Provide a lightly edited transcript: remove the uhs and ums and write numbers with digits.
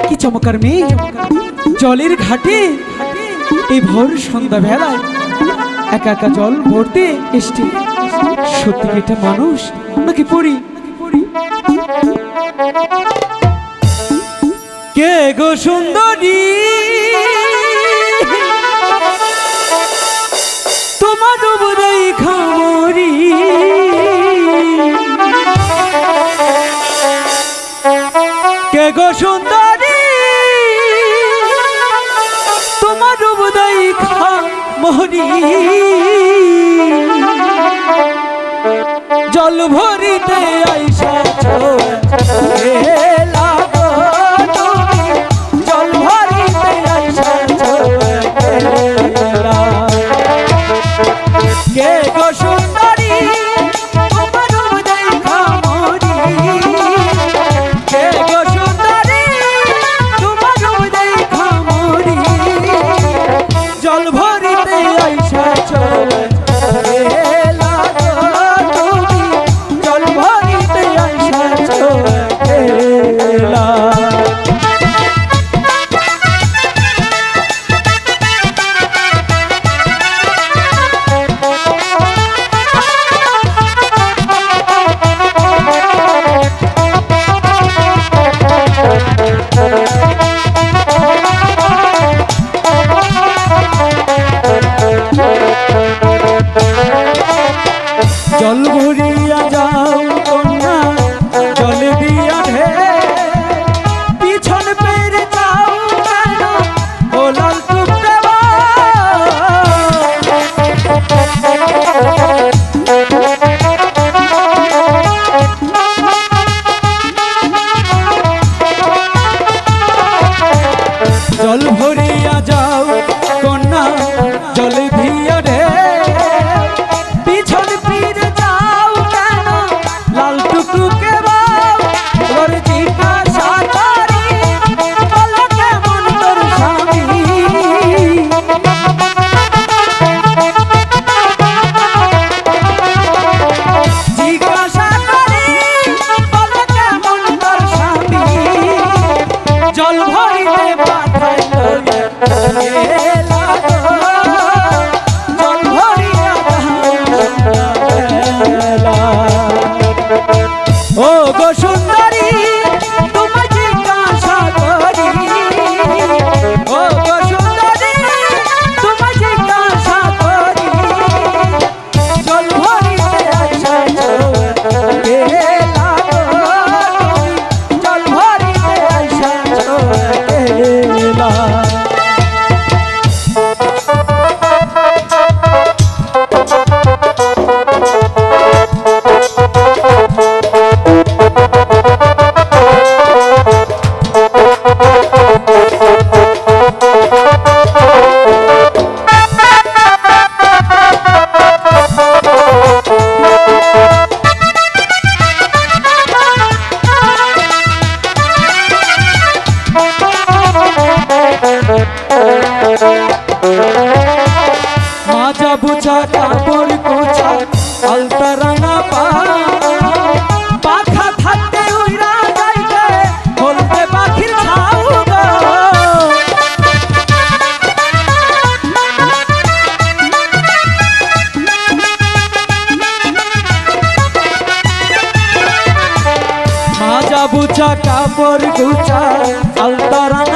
কি চমৎকার মেয়ে জলের ঘাটে এই ভোর সন্ধ্যা বেলায় একা একা জল ভরতে এসছে। সত্যি এটা মানুষ নাকি পরি? কে গো সুন্দরী তোমার উদয় খামরি, কে গো সুন্দরী তোমার উদয় খামরি, জল ভরিতে আইসাছ জল ভরিতে আইসাছ কে গো সুন্দরী তোমার উদয় খামরি, কে গো সুন্দরী তোমার উদয় খামরি, জল ভরিতে আইসাছ জল ভরিয়া যাও কন্যা জল দিয়া ঢে, পিছন পেরে যাও কেন ও লাল টুকরা, জল ভরিয়া যাও কন্যা জল দিয়া ঢে, পিছন ফিরে যাও কেন লাল টুকটুকে বাউ, তোর জিজ্ঞাসা করি বলো কেমন তোর স্বামী, জিজ্ঞাসা করি বলো কেমন তোর স্বামী, জল ভরিতে পাঠাইলো ও গো সুন্দরী তোমায় জিজ্ঞাসা করি, ও গো সুন্দরী তোমায় জিজ্ঞাসা করি, জল ভরিতে আইসাছ কেলা, জল ভরিতে আইসাছ কেলা। মাজা বুঝা কাপড় কোচা আলতা রাঙা পা, পাখা থাকতে উইরা যাইতে বলতে পাখির ছাউ গো, মাজা বুঝা কাপড় কোচা আলতা রাঙা